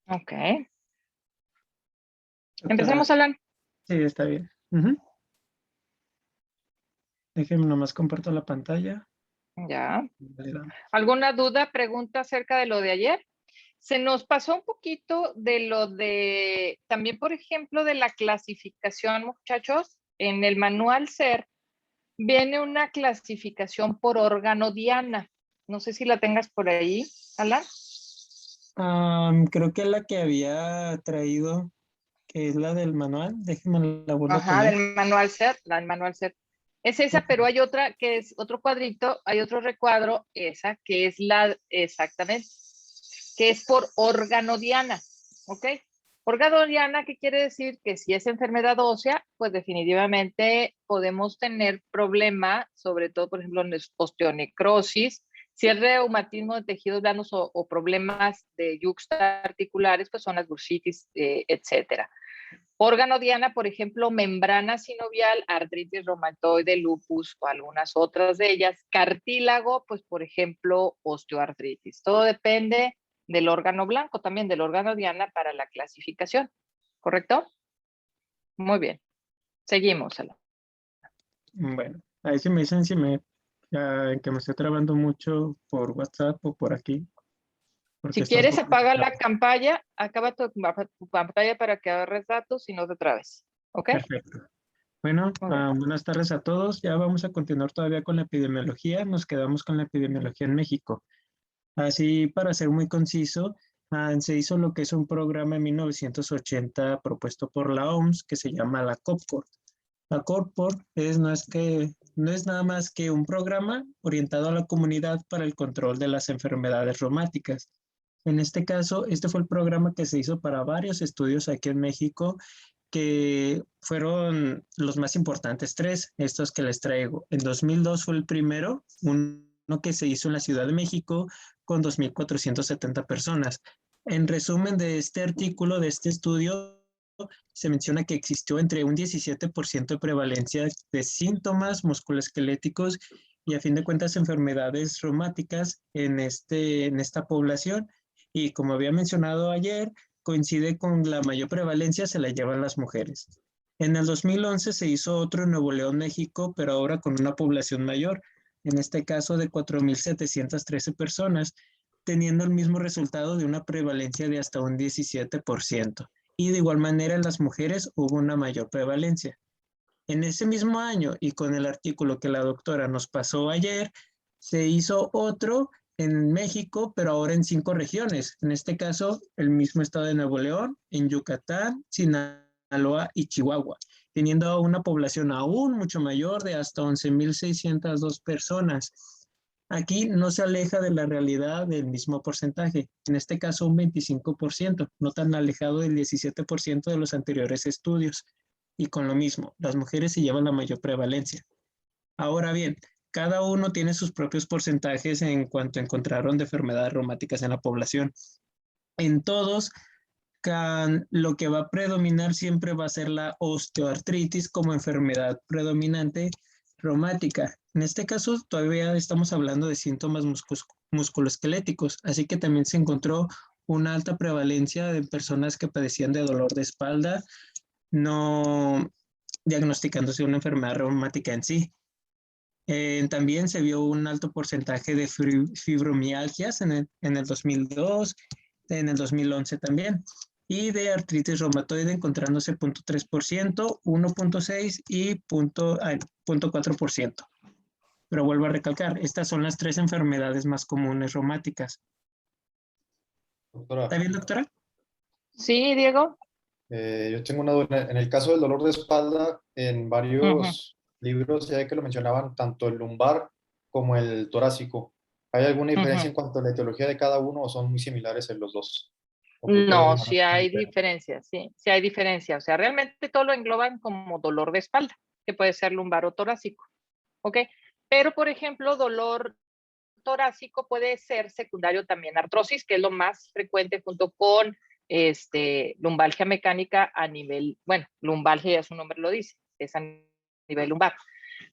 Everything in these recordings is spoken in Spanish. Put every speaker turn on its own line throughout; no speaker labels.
Ok.
Doctora,
Empecemos, Alan.
sí, está bien. Déjenme nomás comparto la pantalla.
Ya.
Validamos.
¿Alguna duda, pregunta acerca de lo de ayer? Se nos pasó un poquito de lo de, también por ejemplo, de la clasificación, muchachos. En el manual SER viene una clasificación por órgano diana. No sé si la tengas por ahí, Alan.
Creo que la que había traído, que es la del manual, déjenme la vuelvo a
Ajá,
poner.
del manual SER, la del manual SER. Es esa, pero hay otra que es otro cuadrito, hay otro recuadro, esa que es la, exactamente, que es por órgano diana, ¿ok? Órgano diana, ¿qué quiere decir? Que si es enfermedad ósea, pues definitivamente podemos tener problema, sobre todo, por ejemplo, en osteonecrosis, si es reumatismo de tejidos blandos o problemas de yuxtaarticulares, pues son las bursitis, etcétera. Órgano diana, por ejemplo, membrana sinovial, artritis reumatoide, lupus o algunas otras de ellas. Cartílago, pues por ejemplo, osteoartritis. Todo depende del órgano blanco, también del órgano diana para la clasificación. ¿Correcto? Muy bien. Seguimos, Alan.
Bueno, ahí sí me dicen si que me estoy trabando mucho por WhatsApp o por aquí, porque
Si
está un
quieres,
poco
apaga la
complicado.
campaña, acaba tu pantalla para que agarres datos y no te trabes. ¿Ok?
Perfecto. Bueno,
Muy bien.
buenas tardes a todos. Ya vamos a continuar todavía con la epidemiología. Nos quedamos con la epidemiología en México. Así, para ser muy conciso, se hizo lo que es un programa en 1980 propuesto por la OMS que se llama la COPCOR. La COPCOR no es nada más que un programa orientado a la comunidad para el control de las enfermedades reumáticas. En este caso, este fue el programa que se hizo para varios estudios aquí en México, que fueron los más importantes, tres, estos que les traigo. En 2002 fue el primero, uno que se hizo en la Ciudad de México con 2.470 personas. En resumen de este artículo, de este estudio, se menciona que existió entre un 17% de prevalencia de síntomas musculoesqueléticos y a fin de cuentas enfermedades reumáticas en esta población. Y como había mencionado ayer, coincide con la mayor prevalencia se la llevan las mujeres. En el 2011 se hizo otro en Nuevo León, México, pero ahora con una población mayor, en este caso de 4.713 personas, teniendo el mismo resultado de una prevalencia de hasta un 17%. Y de igual manera en las mujeres hubo una mayor prevalencia. En ese mismo año y con el artículo que la doctora nos pasó ayer, se hizo otro en México, pero ahora en 5 regiones. En este caso, el mismo estado de Nuevo León, en Yucatán, Sinaloa y Chihuahua, teniendo una población aún mucho mayor de hasta 11.602 personas. Aquí no se aleja de la realidad del mismo porcentaje, en este caso un 25%, no tan alejado del 17% de los anteriores estudios. Y con lo mismo, las mujeres se llevan la mayor prevalencia. Ahora bien, cada uno tiene sus propios porcentajes en cuanto encontraron de enfermedades reumáticas en la población. En todos, lo que va a predominar siempre va a ser la osteoartritis como enfermedad predominante reumática. En este caso, todavía estamos hablando de síntomas musculoesqueléticos, así que también se encontró una alta prevalencia de personas que padecían de dolor de espalda, no diagnosticándose una enfermedad reumática en sí. También se vio un alto porcentaje de fibromialgias en el 2002, en el 2011 también, y de artritis reumatoide encontrándose 0.3%, 1.6% y 0.4%. Pero vuelvo a recalcar, estas son las tres enfermedades más comunes reumáticas.
Doctora,
¿Está bien, doctora?
Sí, Diego.
yo tengo una duda. En el caso del dolor de espalda, en varios libros ya que lo mencionaban, tanto el lumbar como el torácico. ¿Hay alguna diferencia en cuanto a la etiología de cada uno o son muy similares en los dos? ¿O por qué lo
No,
llaman
sí hay
así?
diferencias, sí hay diferencia. O sea, realmente todo lo engloban como dolor de espalda, que puede ser lumbar o torácico, ¿ok? Pero, por ejemplo, dolor torácico puede ser secundario también a artrosis, que es lo más frecuente junto con lumbalgia mecánica a nivel, bueno, lumbalgia ya su nombre lo dice, es a nivel lumbar.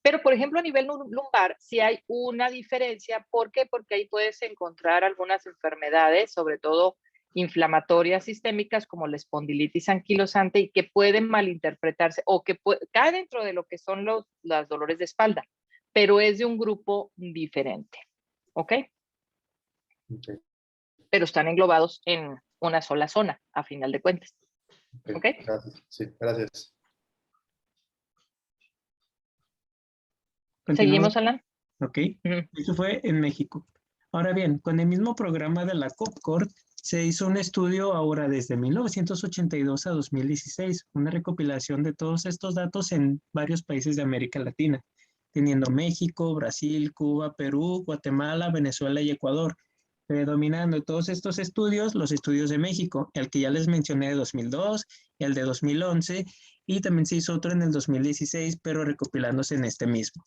Pero, por ejemplo, a nivel lumbar, sí hay una diferencia. ¿Por qué? Porque ahí puedes encontrar algunas enfermedades, sobre todo inflamatorias sistémicas, como la espondilitis anquilosante, y que pueden malinterpretarse o que cae dentro de lo que son los dolores de espalda, pero es de un grupo diferente. ¿Ok?
Ok,
Pero están englobados en una sola zona, a final de cuentas. ¿Ok?
gracias. Sí, gracias.
Continuamos.
¿Seguimos, Alan?
Ok,
Ujú.
eso fue en México. Ahora bien, con el mismo programa de la COPCOR se hizo un estudio ahora desde 1982 a 2016, una recopilación de todos estos datos en varios países de América Latina, teniendo México, Brasil, Cuba, Perú, Guatemala, Venezuela y Ecuador. Predominando todos estos estudios, los estudios de México, el que ya les mencioné de 2002, el de 2011, y también se hizo otro en el 2016, pero recopilándose en este mismo.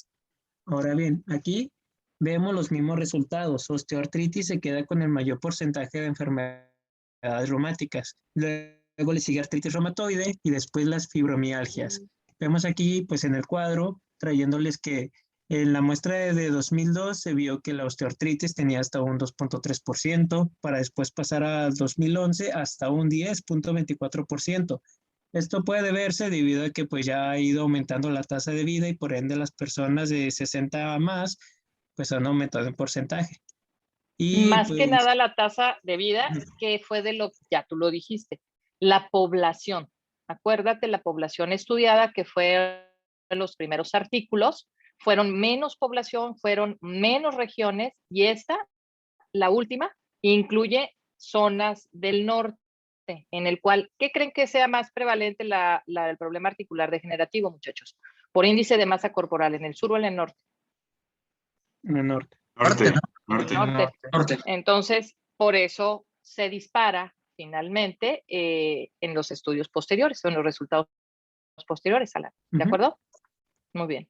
Ahora bien, aquí vemos los mismos resultados. Osteoartritis se queda con el mayor porcentaje de enfermedades reumáticas. Luego le sigue artritis reumatoide y después las fibromialgias. Vemos aquí, pues en el cuadro, trayéndoles que en la muestra de 2002 se vio que la osteoartritis tenía hasta un 2.3%, para después pasar al 2011 hasta un 10.24%. Esto puede verse debido a que pues ya ha ido aumentando la tasa de vida y por ende las personas de 60 a más pues han aumentado en porcentaje. Y
Más que
pues
nada la tasa de vida, que fue de lo, ya tú lo dijiste, la población. Acuérdate, la población estudiada, que fue en los primeros artículos, fueron menos población, fueron menos regiones, y esta, la última, incluye zonas del norte, en el cual, ¿qué creen que sea más prevalente el problema articular degenerativo, muchachos? Por índice de masa corporal, ¿en el sur o en el norte?
en el norte.
Norte,
En el
norte.
norte.
Norte.
Entonces, por eso se dispara finalmente en los estudios posteriores o en los resultados posteriores, Alan. ¿De acuerdo? Muy bien.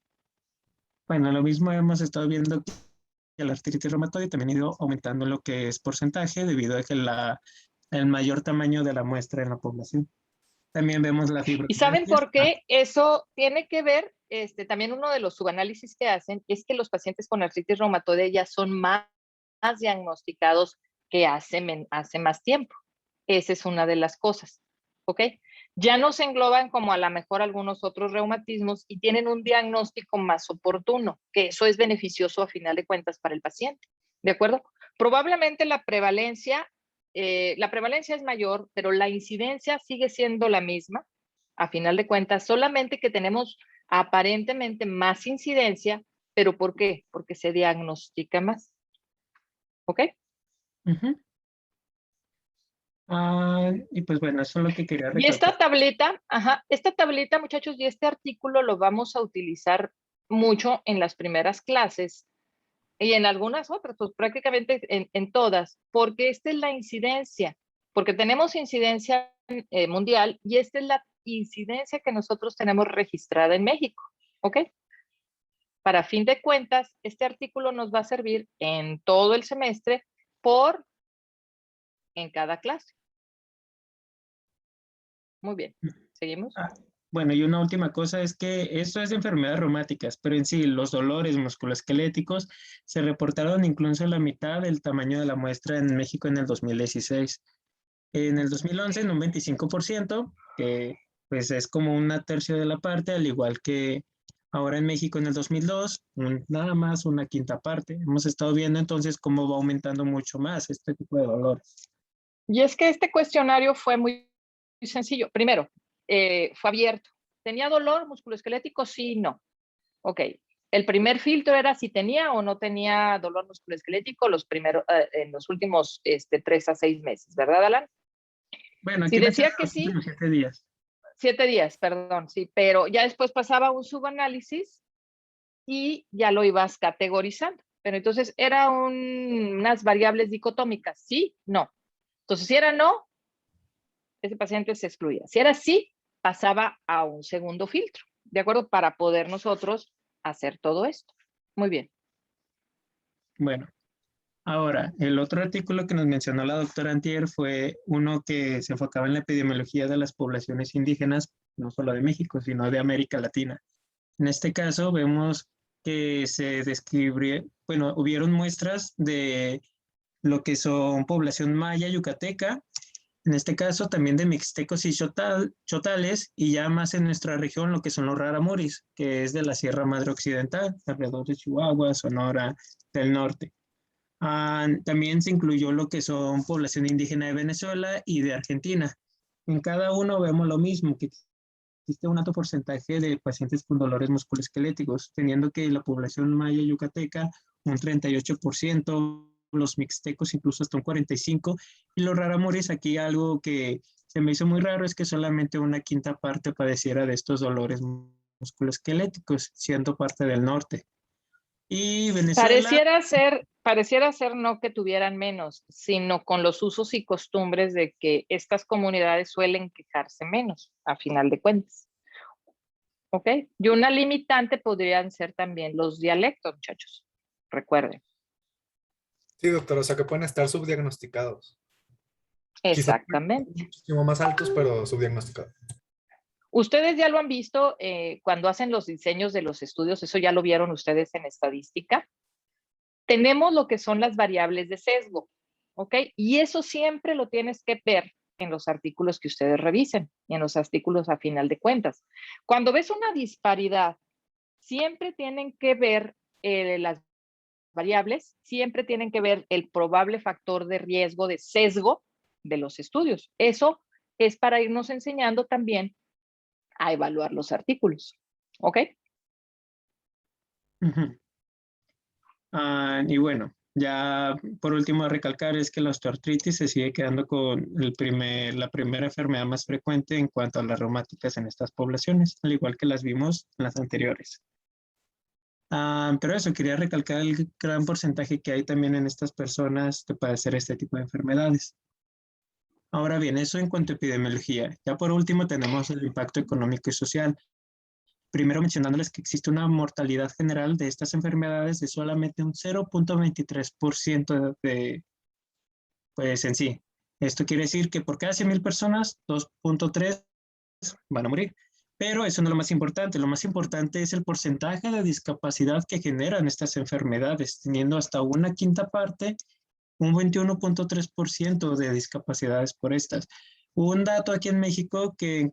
Bueno, lo mismo hemos estado viendo que la artritis reumatoide también ha ido aumentando lo que es porcentaje debido a que el mayor tamaño de la muestra en la población. También vemos la
¿Y saben
fibromialgia.
por qué? Eso tiene que ver, también uno de los subanálisis que hacen es que los pacientes con artritis reumatoide ya son más diagnosticados que hace más tiempo. Esa es una de las cosas, ¿ok? Ya no se engloban como a lo mejor algunos otros reumatismos y tienen un diagnóstico más oportuno, que eso es beneficioso a final de cuentas para el paciente, ¿de acuerdo? Probablemente la prevalencia es mayor, pero la incidencia sigue siendo la misma, a final de cuentas, solamente que tenemos aparentemente más incidencia, pero ¿por qué? Porque se diagnostica más, ¿ok?
Uh-huh. Y pues bueno, eso es lo que quería
Y
recalcar.
esta tablita, muchachos, y este artículo lo vamos a utilizar mucho en las primeras clases y en algunas otras, pues prácticamente en todas, porque esta es la incidencia, porque tenemos incidencia mundial y esta es la incidencia que nosotros tenemos registrada en México, ¿ok? Para fin de cuentas, este artículo nos va a servir en todo el semestre en cada clase. Muy bien, ¿seguimos?
Bueno, y una última cosa es que esto es de enfermedades reumáticas, pero en sí los dolores musculoesqueléticos se reportaron incluso la mitad del tamaño de la muestra en México en el 2016. En el 2011 en un 25%, que pues es como una tercia de la parte, al igual que ahora en México en el 2002, nada más una quinta parte. Hemos estado viendo entonces cómo va aumentando mucho más este tipo de dolores.
Y es que este cuestionario fue muy sencillo. Primero, fue abierto. ¿Tenía dolor musculoesquelético? Sí, no. Ok. El primer filtro era si tenía o no tenía dolor musculoesquelético en los últimos 3 a 6 meses, ¿verdad, Alan?
Bueno,
Si
aquí
decía que
los
sí,
últimos 7 días.
7 días, perdón, sí, pero ya después pasaba un subanálisis y ya lo ibas categorizando. Pero entonces eran unas variables dicotómicas, sí, no. Entonces, si era no, ese paciente se excluía. Si era sí, pasaba a un segundo filtro, ¿de acuerdo? Para poder nosotros hacer todo esto. Muy bien.
Bueno, ahora, el otro artículo que nos mencionó la doctora Antier fue uno que se enfocaba en la epidemiología de las poblaciones indígenas, no solo de México, sino de América Latina. En este caso vemos que se describe, bueno, hubieron muestras de lo que son población maya, yucateca, en este caso también de mixtecos y chotales, y ya más en nuestra región lo que son los raramuris, que es de la Sierra Madre Occidental, alrededor de Chihuahua, Sonora, del norte. También se incluyó lo que son población indígena de Venezuela y de Argentina. En cada uno vemos lo mismo, que existe un alto porcentaje de pacientes con dolores musculoesqueléticos, teniendo que la población maya yucateca un 38%, los mixtecos incluso hasta un 45%, y los raramuris aquí algo que se me hizo muy raro es que solamente una quinta parte padeciera de estos dolores musculoesqueléticos, siendo parte del norte. Y Venezuela,
Pareciera ser no que tuvieran menos, sino con los usos y costumbres de que estas comunidades suelen quejarse menos, a final de cuentas. ¿Ok? Y una limitante podrían ser también los dialectos, muchachos. Recuerden.
Sí, doctor, o sea que pueden estar subdiagnosticados. Quizás
Exactamente.
muchísimo más altos, pero subdiagnosticados.
Ustedes ya lo han visto cuando hacen los diseños de los estudios, eso ya lo vieron ustedes en estadística. Tenemos lo que son las variables de sesgo, ¿ok? Y eso siempre lo tienes que ver en los artículos que ustedes revisen y en los artículos a final de cuentas. Cuando ves una disparidad, siempre tienen que ver las variables, siempre tienen que ver el probable factor de riesgo de sesgo de los estudios. Eso es para irnos enseñando también a evaluar los artículos, ¿ok?
y bueno, ya por último recalcar es que la osteoartritis se sigue quedando con la primera enfermedad más frecuente en cuanto a las reumáticas en estas poblaciones, al igual que las vimos en las anteriores. Pero eso, quería recalcar el gran porcentaje que hay también en estas personas de padecer este tipo de enfermedades. Ahora bien, eso en cuanto a epidemiología. Ya por último tenemos el impacto económico y social. Primero mencionándoles que existe una mortalidad general de estas enfermedades de solamente un 0.23% pues en sí. Esto quiere decir que por cada 100,000 personas, 2.3 van a morir. Pero eso no es lo más importante. Lo más importante es el porcentaje de discapacidad que generan estas enfermedades, teniendo hasta una quinta parte, un 21.3% de discapacidades por estas. Un dato aquí en México que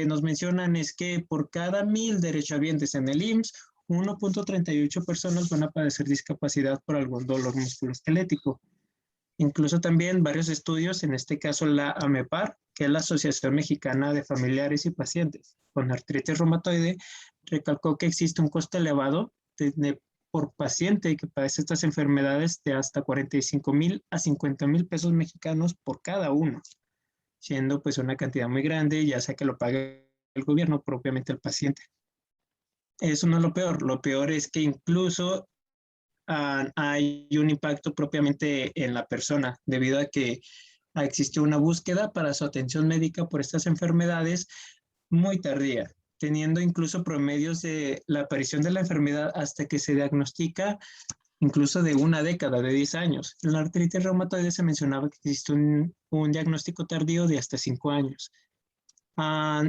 nos mencionan es que por cada 1,000 derechohabientes en el IMSS, 1.38 personas van a padecer discapacidad por algún dolor musculoesquelético. Incluso también varios estudios, en este caso la AMEPAR, que es la Asociación Mexicana de Familiares y Pacientes con Artritis Reumatoide, recalcó que existe un coste elevado por paciente que padece estas enfermedades de hasta 45,000 a 50,000 pesos mexicanos por cada uno, siendo pues una cantidad muy grande, ya sea que lo pague el gobierno o propiamente el paciente. Eso no es lo peor es que incluso hay un impacto propiamente en la persona, debido a que existe una búsqueda para su atención médica por estas enfermedades muy tardía, teniendo incluso promedios de la aparición de la enfermedad hasta que se diagnostica incluso de una década, de 10 años. En la artritis reumatoide se mencionaba que existe un diagnóstico tardío de hasta 5 años.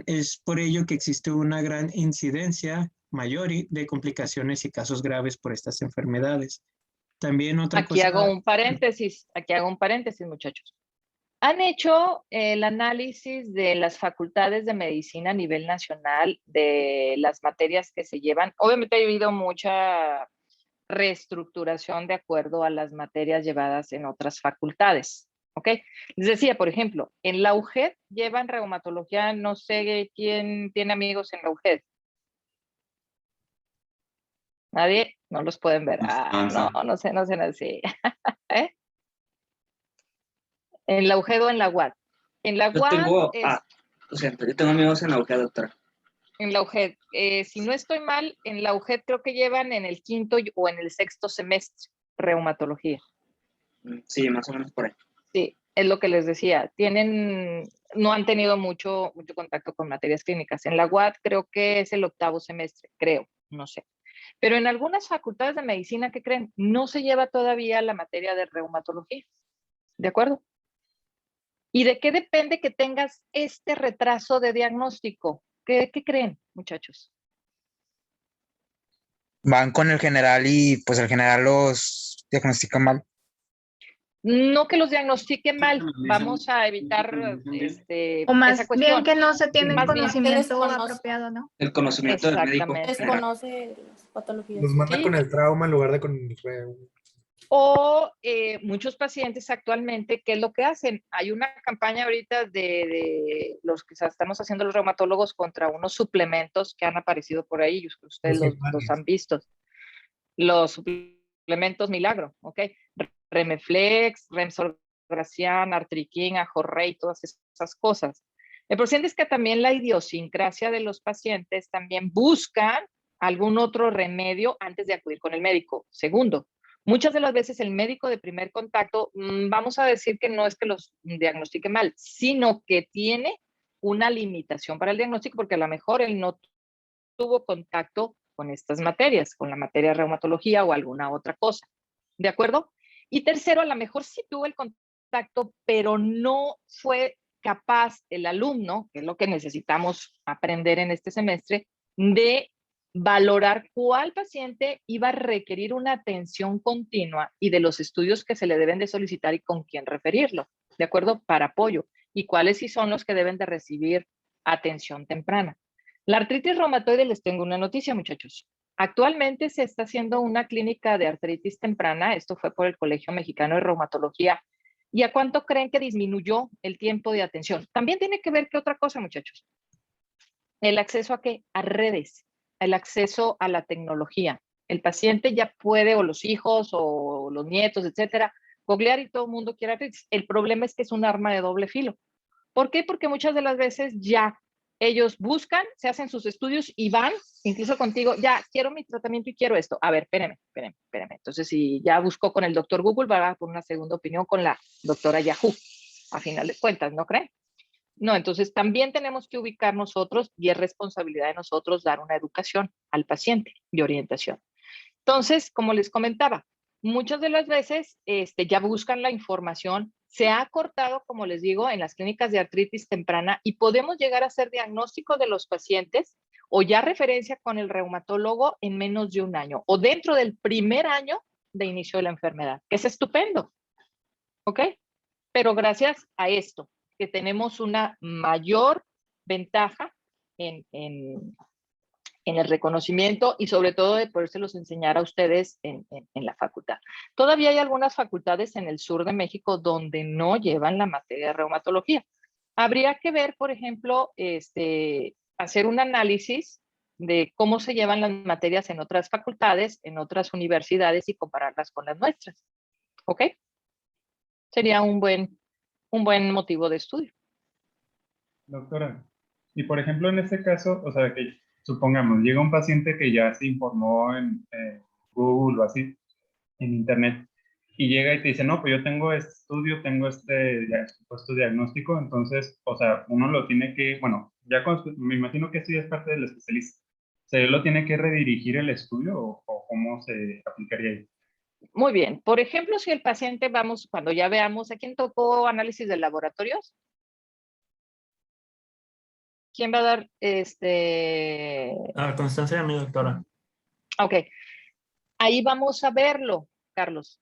Es por ello que existe una gran incidencia mayor de complicaciones y casos graves por estas enfermedades. También otra
Aquí
cosa...
hago un paréntesis, muchachos. ¿Han hecho el análisis de las facultades de medicina a nivel nacional de las materias que se llevan? Obviamente ha habido mucha reestructuración de acuerdo a las materias llevadas en otras facultades, ¿ok? Les decía, por ejemplo, en la UGED llevan reumatología, no sé quién tiene amigos en la UGED. ¿Nadie? No los pueden ver. No sé, así. ¿Eh? ¿En la UGED o en la UAD? En la
Yo
UAD
tengo, lo siento, yo tengo amigos en la UGED, doctora.
En la UGED. Si no estoy mal, en la UGED creo que llevan en el quinto o en el sexto semestre reumatología.
Sí, más o menos por ahí.
Sí, es lo que les decía. No han tenido mucho contacto con materias clínicas. En la UAD creo que es el octavo semestre, creo, no sé. Pero en algunas facultades de medicina, ¿qué creen? No se lleva todavía la materia de reumatología. ¿De acuerdo? ¿Y de qué depende que tengas este retraso de diagnóstico? ¿Qué creen, muchachos?
van con el general y pues el general los diagnostica mal.
No que los diagnostique mal, vamos a evitar
O más
esa
bien
cuestión.
que no se tiene
Más bien,
conocimiento
desconoce.
apropiado, ¿no?
El conocimiento del médico.
Exactamente.
Desconoce las patologías.
Los manda
Sí.
con el trauma en lugar de con el
O muchos pacientes actualmente, ¿qué es lo que hacen? Hay una campaña ahorita de los que estamos haciendo los reumatólogos contra unos suplementos que han aparecido por ahí, ustedes los han visto. Los suplementos milagro, ¿ok? Remeflex, Remsorgracian, Artriquín, Ajorrey, todas esas cosas. El procedimiento es que también la idiosincrasia de los pacientes también buscan algún otro remedio antes de acudir con el médico. Segundo, muchas de las veces el médico de primer contacto, vamos a decir que no es que los diagnostique mal, sino que tiene una limitación para el diagnóstico porque a lo mejor él no tuvo contacto con estas materias, con la materia de reumatología o alguna otra cosa. ¿De acuerdo? Y tercero, a lo mejor sí tuvo el contacto, pero no fue capaz el alumno, que es lo que necesitamos aprender en este semestre, de valorar cuál paciente iba a requerir una atención continua y de los estudios que se le deben de solicitar y con quién referirlo, ¿de acuerdo? Para apoyo. Y cuáles sí son los que deben de recibir atención temprana. La artritis reumatoide, les tengo una noticia, muchachos. Actualmente se está haciendo una clínica de artritis temprana, esto fue por el Colegio Mexicano de Reumatología. ¿Y a cuánto creen que disminuyó el tiempo de atención? También tiene que ver que otra cosa, muchachos. El acceso a qué? A redes, el acceso a la tecnología. El paciente ya puede, o los hijos, o los nietos, etcétera, googlear y todo el mundo quiere artritis. El problema es que es un arma de doble filo. ¿Por qué? Porque muchas de las veces ya ellos buscan, se hacen sus estudios y van, incluso contigo, ya quiero mi tratamiento y quiero esto. A ver, espérame. Entonces, si ya buscó con el doctor Google, va por una segunda opinión con la doctora Yahoo, a final de cuentas, ¿no creen? No, entonces también tenemos que ubicar nosotros y es responsabilidad de nosotros dar una educación al paciente de orientación. Entonces, como les comentaba, muchas de las veces ya buscan la información, se ha cortado, como les digo, en las clínicas de artritis temprana y podemos llegar a hacer diagnóstico de los pacientes o ya referencia con el reumatólogo en menos de un año o dentro del primer año de inicio de la enfermedad, que es estupendo, ¿ok? Pero gracias a esto, que tenemos una mayor ventaja en el reconocimiento y sobre todo de podérselos enseñar a ustedes en la facultad. Todavía hay algunas facultades en el sur de México donde no llevan la materia de reumatología. Habría que ver, por ejemplo, hacer un análisis de cómo se llevan las materias en otras facultades, en otras universidades y compararlas con las nuestras. ¿Ok? Sería un buen motivo de estudio.
Doctora, y por ejemplo en este caso, o sea, que supongamos, llega un paciente que ya se informó en Google o así, en Internet, y llega y te dice, no, pues yo tengo este estudio, tengo este supuesto diagnóstico, entonces, o sea, uno lo tiene que, bueno, ya me imagino que esto ya es parte del especialista, ¿se lo tiene que redirigir el estudio o cómo se aplicaría ahí?
Muy bien. Por ejemplo, si el paciente, vamos, cuando ya veamos, ¿a quién tocó análisis de laboratorios? ¿Quién va a dar
Constancia, mi doctora.
Ok. Ahí vamos a verlo, Carlos.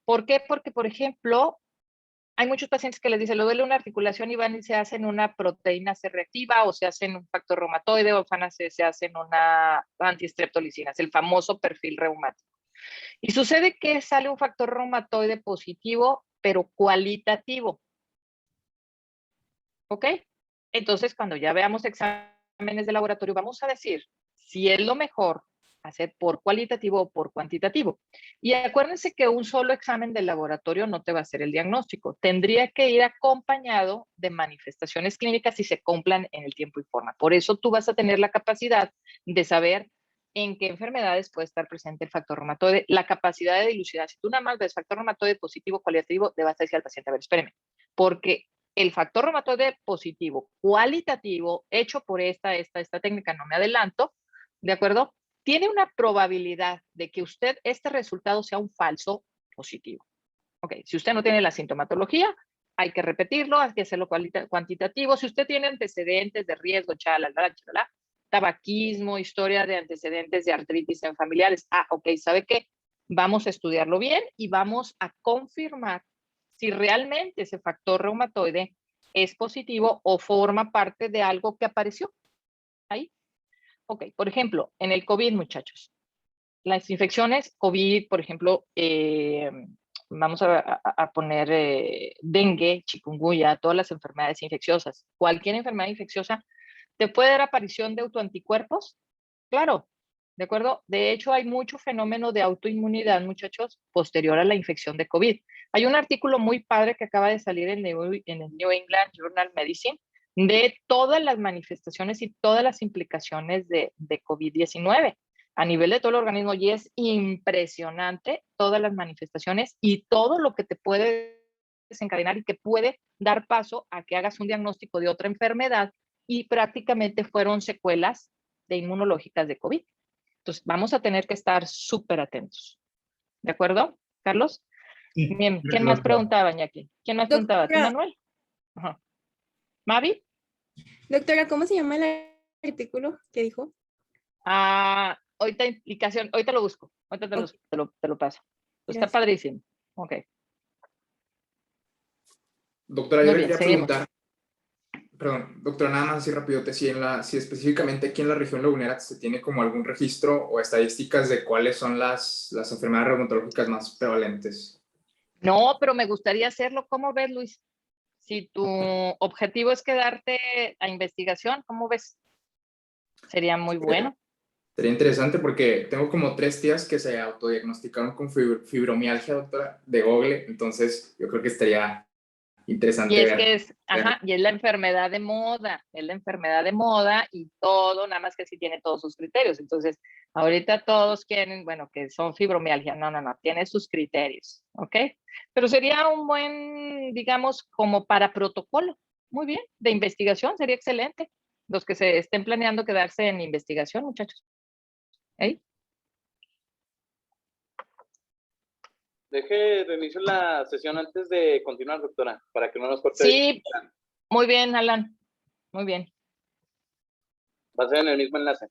¿Por qué? Porque, por ejemplo, hay muchos pacientes que les dicen, le duele una articulación y van y se hacen una proteína C reactiva o se hacen un factor reumatoide o se hacen una antistreptolicina, es el famoso perfil reumático. Y sucede que sale un factor reumatoide positivo, pero cualitativo. ¿Ok? Entonces, cuando ya veamos exámenes de laboratorio, vamos a decir si es lo mejor hacer por cualitativo o por cuantitativo. Y acuérdense que un solo examen de laboratorio no te va a hacer el diagnóstico. Tendría que ir acompañado de manifestaciones clínicas y se cumplan en el tiempo y forma. Por eso tú vas a tener la capacidad de saber en qué enfermedades puede estar presente el factor reumatoide, la capacidad de dilucidar. Si tú nada más ves factor reumatoide positivo, cualitativo, le vas a decir al paciente, a ver, espéreme, porque el factor reumatoide positivo, cualitativo, hecho por esta técnica, no me adelanto, ¿de acuerdo? Tiene una probabilidad de que usted, este resultado sea un falso positivo. Ok, si usted no tiene la sintomatología, hay que repetirlo, hay que hacerlo cuantitativo. Si usted tiene antecedentes de riesgo, chalala, tabaquismo, historia de antecedentes de artritis en familiares. Ah, ok, ¿sabe qué? Vamos a estudiarlo bien y vamos a confirmar si realmente ese factor reumatoide es positivo o forma parte de algo que apareció ahí. Ok, por ejemplo, en el COVID, muchachos, las infecciones COVID, por ejemplo, vamos a poner dengue, chikungunya, todas las enfermedades infecciosas. Cualquier enfermedad infecciosa te puede dar aparición de autoanticuerpos, claro, ¿de acuerdo? De hecho, hay mucho fenómeno de autoinmunidad, muchachos, posterior a la infección de COVID. Hay un artículo muy padre que acaba de salir en el New England Journal of Medicine de todas las manifestaciones y todas las implicaciones de COVID-19 a nivel de todo el organismo, y es impresionante todas las manifestaciones y todo lo que te puede desencadenar y que puede dar paso a que hagas un diagnóstico de otra enfermedad, y prácticamente fueron secuelas de inmunológicas de COVID. Entonces, vamos a tener que estar súper atentos. ¿De acuerdo, Carlos?
Sí,
Bien, ¿quién más preguntaba, Iñaki? ¿Quién más preguntaba? ¿Tú, Manuel? Ajá. ¿Mavi?
Doctora, ¿cómo se llama el artículo que dijo?
Ahorita implicación, ahorita lo busco, ahorita te lo paso. Está
Gracias.
padrísimo. Ok.
Doctora, yo
Muy
le
bien,
quería
seguimos.
preguntar, perdón, doctora, nada más así rápido, si específicamente aquí en la región lagunera se tiene como algún registro o estadísticas de cuáles son las enfermedades reumatológicas más prevalentes.
No, pero me gustaría hacerlo. ¿Cómo ves, Luis? Si tu objetivo es quedarte a investigación, ¿cómo ves? Sería muy bueno.
Sería interesante porque tengo como 3 tías que se autodiagnosticaron con fibromialgia, doctora, de Google, entonces yo creo que estaría interesante
Y es
ver.
que y es la enfermedad de moda, es la enfermedad de moda y todo, nada más que sí tiene todos sus criterios. Entonces, ahorita todos quieren, bueno, que son fibromialgia. No, tiene sus criterios, ¿ok? Pero sería un buen, digamos, como para protocolo. Muy bien, de investigación, sería excelente. Los que se estén planeando quedarse en investigación, muchachos. ¿Eh?
Deje reinicio la sesión antes de continuar, doctora, para que no nos corte.
Sí, muy bien, Alan. Muy bien.
Va a ser en el mismo enlace.